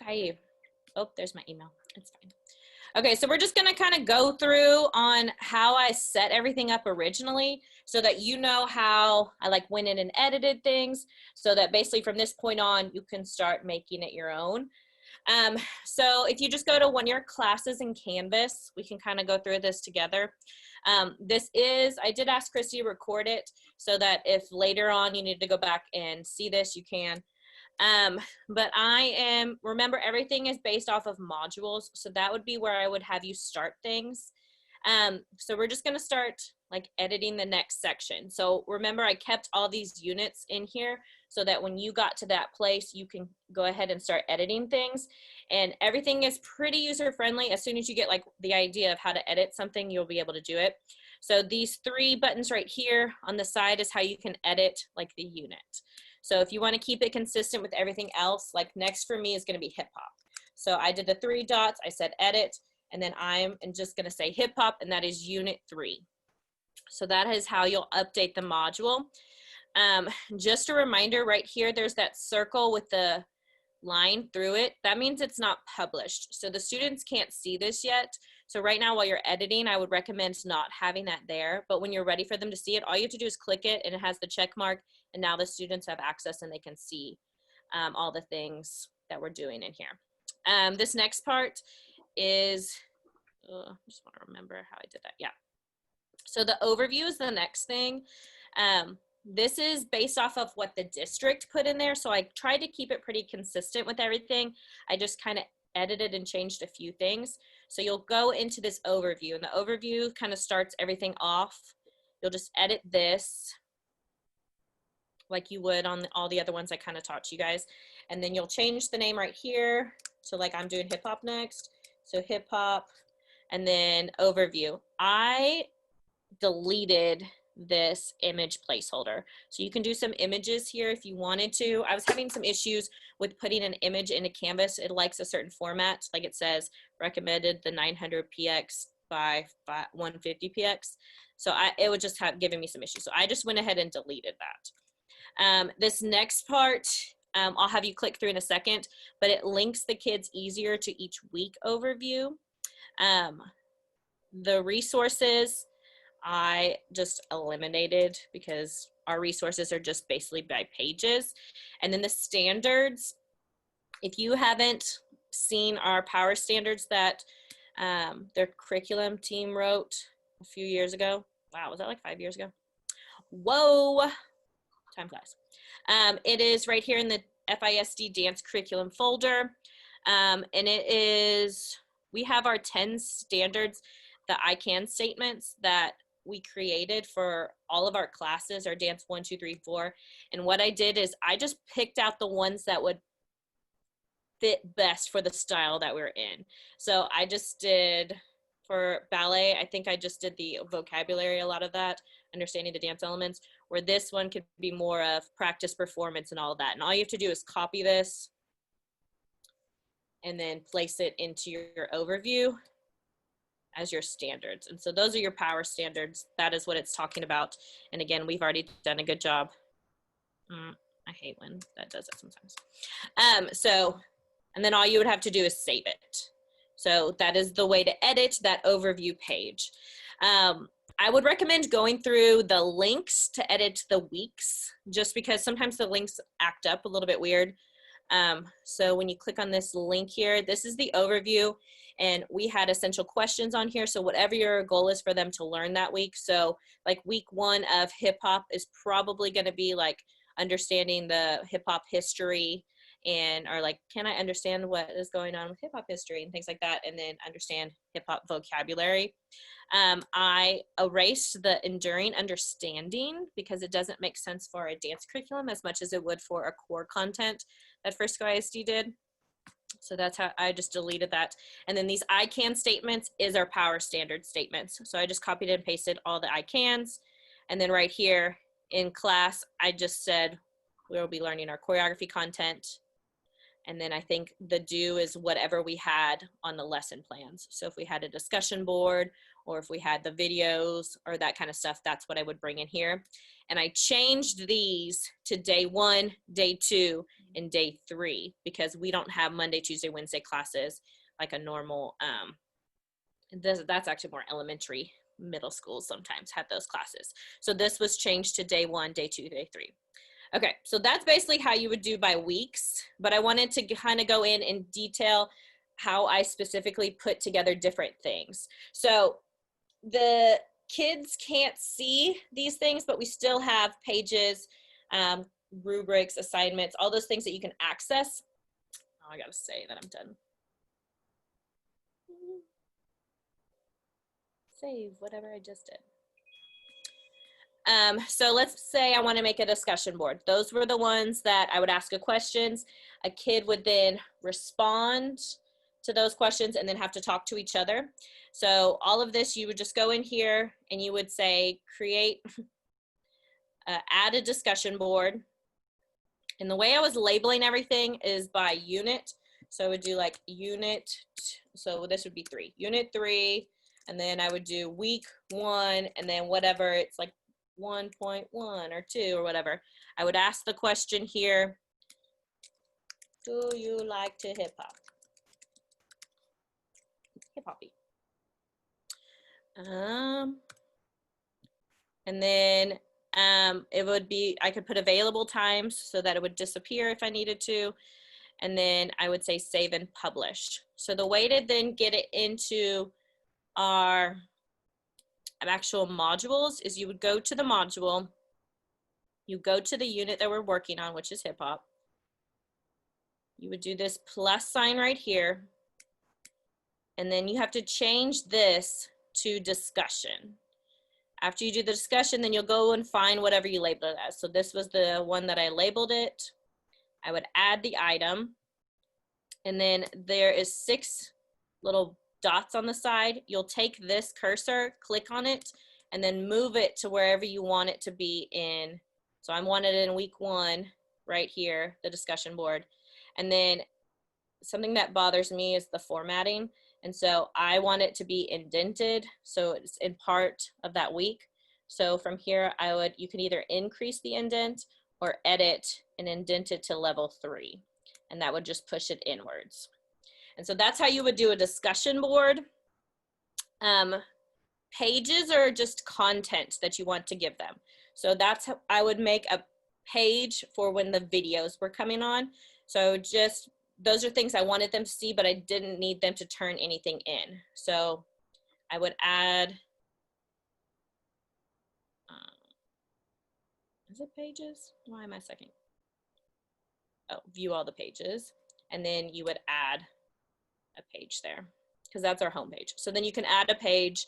Hi. Oh, there's my email. It's fine. Okay, so we're just gonna kind of go through on how I set everything up originally so that you know how I like went in and edited things so that basically from this point on, you can start making it your own. So if you just go to one of your classes in Canvas, we can kind of go through this together. I did ask Christy to record it so that if later on you need to go back and see this, you can. But remember everything is based off of modules. So that would be where I would have you start things. So we're just gonna start like editing the next section. So remember I kept all these units in here so that when you got to that place, you can go ahead and start editing things. And everything is pretty user-friendly. As soon as you get like the idea of how to edit something, you'll be able to do it. So these three buttons right here on the side is how you can edit like the unit. So if you want to keep it consistent with everything else, like next for me is going to be hip hop. So I did the three dots, I said edit, and then I'm just going to say hip hop, and that is unit 3. So that is how you'll update the module. Just a reminder right here, there's that circle with the line through it. That means it's not published. So the students can't see this yet. So right now while you're editing, I would recommend not having that there. But when you're ready for them to see it, all you have to do is click it and it has the check mark. And now the students have access and they can see all the things that we're doing in here. This next part is, I just want to remember how I did that. Yeah. So the overview is the next thing. This is based off of what the district put in there. So I tried to keep it pretty consistent with everything. I just kind of edited and changed a few things. So you'll go into this overview, and the overview kind of starts everything off. You'll just edit this like you would on all the other ones I kind of taught you guys. And then you'll change the name right here. So like I'm doing hip hop next. So hip hop, and then overview. I deleted this image placeholder. So you can do some images here if you wanted to. I was having some issues with putting an image into Canvas. It likes a certain format, like it says recommended the 900px by 150px. So it would just have given me some issues. So I just went ahead and deleted that. This next part, I'll have you click through in a second, but it links the kids easier to each week overview. The resources, I just eliminated because our resources are just basically by pages. And then the standards, if you haven't seen our power standards that their curriculum team wrote a few years ago. Wow, was that like 5 years ago? Whoa, time flies. It is right here in the FISD dance curriculum folder. And we have our 10 standards, the I can statements that we created for all of our classes, our dance 1, 2, 3, 4. And what I did is I just picked out the ones that would fit best for the style that we're in. So I just did, for ballet, I think I just did the vocabulary, a lot of that, understanding the dance elements, where this one could be more of practice, performance, and all of that. And all you have to do is copy this and then place it into your overview as your standards. And so those are your power standards. That is what it's talking about. And again, we've already done a good job. I hate when that does that sometimes. And then all you would have to do is save it. So that is the way to edit that overview page. I would recommend going through the links to edit the weeks, just because sometimes the links act up a little bit weird. So when you click on this link here, this is the overview, and we had essential questions on here. So whatever your goal is for them to learn that week. So like week 1 of hip hop is probably going to be like understanding the hip hop history, and or like, can I understand what is going on with hip hop history and things like that, and then understand hip hop vocabulary. I erased the enduring understanding because it doesn't make sense for a dance curriculum as much as it would for a core content that Frisco ISD did. So that's how I just deleted that. And then these I can statements is our power standard statements. So I just copied and pasted all the I cans. And then right here in class, I just said we'll be learning our choreography content. And then I think the do is whatever we had on the lesson plans. So if we had a discussion board, or if we had the videos or that kind of stuff, that's what I would bring in here. And I changed these to day 1, day 2, in day 3 because we don't have Monday, Tuesday, Wednesday classes like a normal, that's actually more elementary, middle school sometimes have those classes. So this was changed to day 1, day 2, day 3. Okay, so that's basically how you would do by weeks, but I wanted to kind of go in detail how I specifically put together different things. So the kids can't see these things, but we still have pages, rubrics, assignments, all those things that you can access. Oh, I gotta say that I'm done. Save whatever I just did. So let's say I want to make a discussion board. Those were the ones that I would ask a questions. A kid would then respond to those questions and then have to talk to each other. So all of this, you would just go in here and you would say, create, add a discussion board. And the way I was labeling everything is by unit. So I would do like unit, so this would be 3, unit 3, and then I would do week 1, and then whatever, it's like 1.1 or 2 or whatever. I would ask the question here, do you like to hip hop? Hip hoppy. And then it would be, I could put available times so that it would disappear if I needed to. And then I would say save and publish. So the way to then get it into our actual modules is you would go to the module, you go to the unit that we're working on, which is hip hop. You would do this plus sign right here. And then you have to change this to discussion. After you do the discussion, then you'll go and find whatever you labeled it as. So this was the one that I labeled it. I would add the item. And then there is 6 little dots on the side. You'll take this cursor, click on it, and then move it to wherever you want it to be in. So I want it in week 1 right here, the discussion board. And then something that bothers me is the formatting. And so I want it to be indented, so it's in part of that week. So from here, you can either increase the indent or edit and indent it to level 3. And that would just push it inwards. And so that's how you would do a discussion board. Pages are just content that you want to give them. So that's how I would make a page for when the videos were coming on. So just, those are things I wanted them to see, but I didn't need them to turn anything in. So I would add, is it pages? Why am I second? Oh, view all the pages. And then you would add a page there because that's our home page. So then you can add a page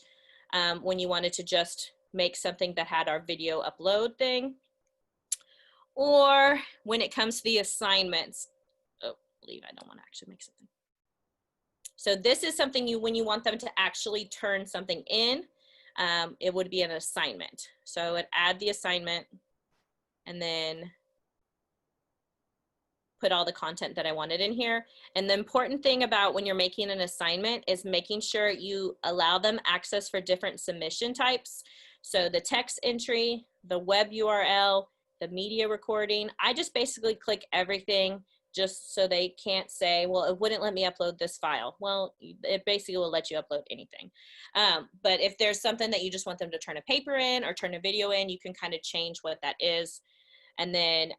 when you wanted to just make something that had our video upload thing. Or when it comes to the assignments, oh, leave, I don't want to actually make something. So this is something when you want them to actually turn something in, it would be an assignment. So I would add the assignment and then put all the content that I wanted in here. And the important thing about when you're making an assignment is making sure you allow them access for different submission types. So the text entry, the web URL, the media recording, I just basically click everything just so they can't say, well, it wouldn't let me upload this file. Well, it basically will let you upload anything. But if there's something that you just want them to turn a paper in or turn a video in, you can kind of change what that is. And then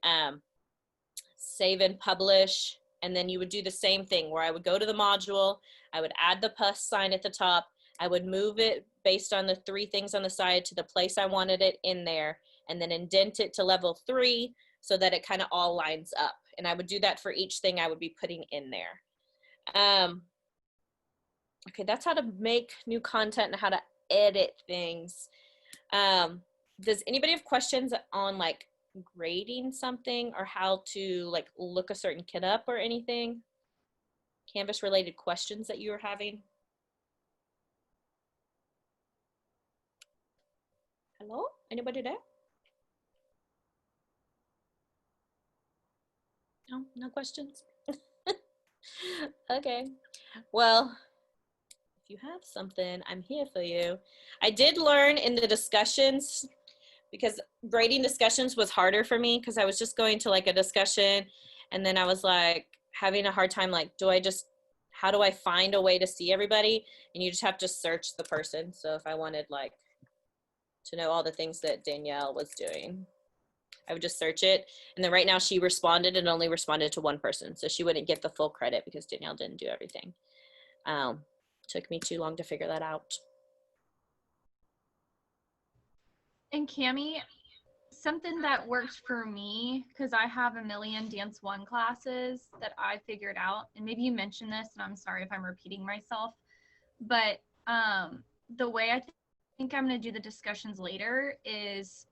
save and publish. And then you would do the same thing where I would go to the module, I would add the plus sign at the top, I would move it based on the 3 things on the side to the place I wanted it in there, and then indent it to level 3 so that it kind of all lines up. And I would do that for each thing I would be putting in there. Okay, that's how to make new content and how to edit things. Does anybody have questions on like grading something or how to like look a certain kid up or anything? Canvas related questions that you were having? Hello? Anybody there? No, no questions? Okay. Well, if you have something, I'm here for you. I did learn in the discussions, because grading discussions was harder for me because I was just going to like a discussion And then I was like having a hard time, like, how do I find a way to see everybody? And you just have to search the person. So if I wanted like to know all the things that Danielle was doing, I would just search it. And then right now she responded and only responded to one person. So she wouldn't get the full credit because Danielle didn't do everything. Took me too long to figure that out. And Cami, something that worked for me, because I have a million Dance One classes that I figured out, and maybe you mentioned this, and I'm sorry if I'm repeating myself, but the way I think I'm going to do the discussions later is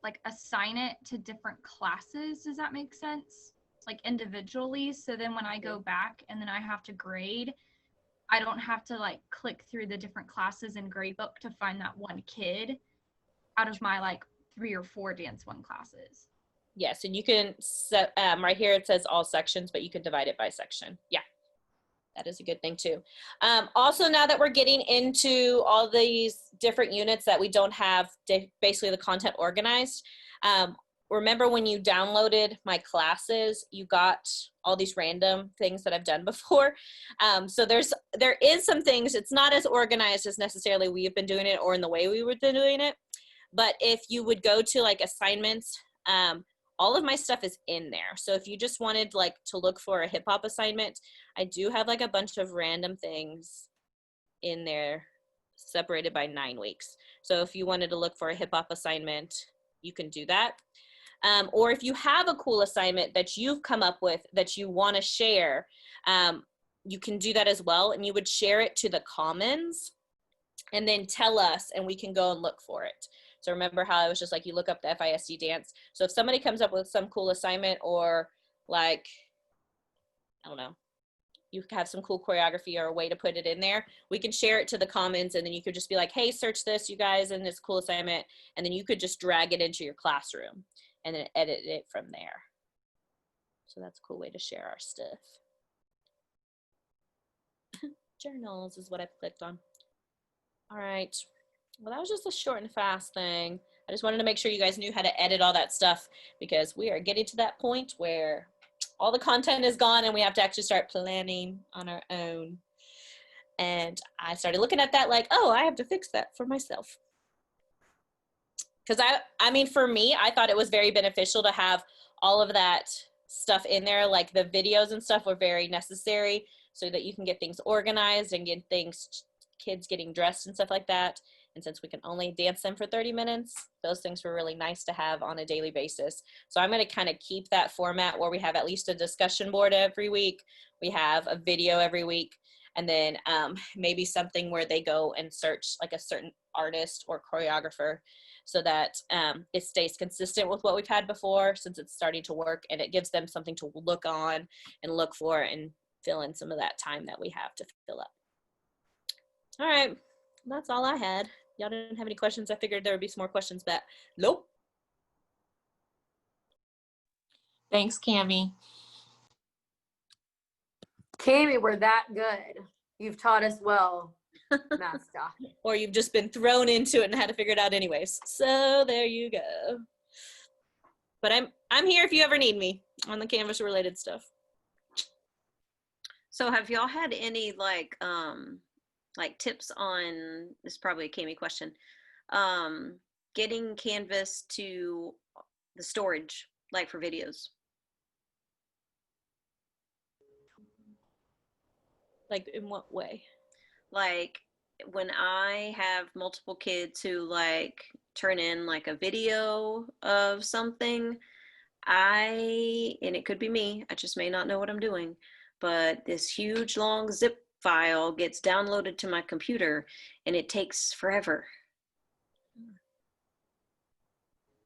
like assign it to different classes. Does that make sense? Like individually. So then when I go back and then I have to grade, I don't have to like click through the different classes in gradebook to find that one kid out of my like 3 or 4 Dance One classes. Yes, and you can set, right here it says all sections, but you can divide it by section. Yeah, that is a good thing too. Also, now that we're getting into all these different units that we don't have basically the content organized, remember when you downloaded my classes, you got all these random things that I've done before. So there is some things, it's not as organized as necessarily we've been doing it or in the way we were doing it. But if you would go to like assignments, all of my stuff is in there. So if you just wanted like to look for a hip hop assignment, I do have like a bunch of random things in there separated by 9 weeks. So if you wanted to look for a hip hop assignment, you can do that. Or if you have a cool assignment that you've come up with that you want to share, you can do that as well. And you would share it to the Commons and then tell us, and we can go and look for it. So remember how I was just like, you look up the FISD dance. So if somebody comes up with some cool assignment or like, I don't know, you have some cool choreography or a way to put it in there, we can share it to the Commons, and then you could just be like, hey, search this, you guys, and this cool assignment. And then you could just drag it into your classroom and then edit it from there. So that's a cool way to share our stuff. Journals is what I clicked on. All right. Well, that was just a short and fast thing. I just wanted to make sure you guys knew how to edit all that stuff because we are getting to that point where all the content is gone and we have to actually start planning on our own. And I started looking at that like, oh, I have to fix that for myself. Because I mean, for me, I thought it was very beneficial to have all of that stuff in there. Like the videos and stuff were very necessary so that you can get things organized and get things, kids getting dressed and stuff like that. And since we can only dance them for 30 minutes, those things were really nice to have on a daily basis. So I'm going to kind of keep that format where we have at least a discussion board every week. We have a video every week. And then maybe something where they go and search like a certain artist or choreographer so that it stays consistent with what we've had before since it's starting to work, and it gives them something to look on and look for and fill in some of that time that we have to fill up. All right, that's all I had. Y'all didn't have any questions? I figured there would be some more questions, but nope. Thanks, Cami. Cami, we're that good. You've taught us well, Master. Or you've just been thrown into it and had to figure it out anyways. So there you go. But I'm here if you ever need me on the Canvas related stuff. So have y'all had any like tips on, this is probably a Cami question, getting Canvas to the storage, like for videos? Like in what way? Like when I have multiple kids who like turn in like a video of something, and it could be me, I just may not know what I'm doing, but this huge long zip file gets downloaded to my computer and it takes forever.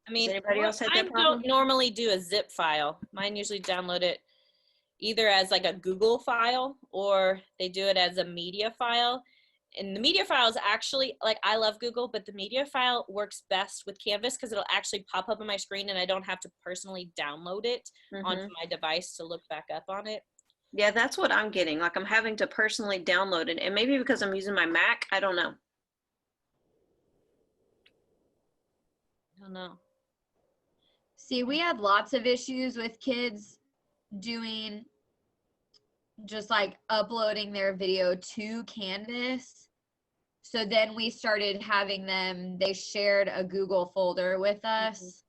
I mean, Has anybody else had that problem? I don't normally do a zip file. Mine usually download it either as like a Google file or they do it as a media file. And the media file is actually, like, I love Google, but the media file works best with Canvas because it'll actually pop up on my screen and I don't have to personally download it onto my device to look back up on it. Yeah, that's what I'm getting. Like I'm having to personally download it, and maybe because I'm using my Mac, I don't know. I don't know. See, we had lots of issues with kids doing just like uploading their video to Canvas. So then we started having them, they shared a Google folder with us.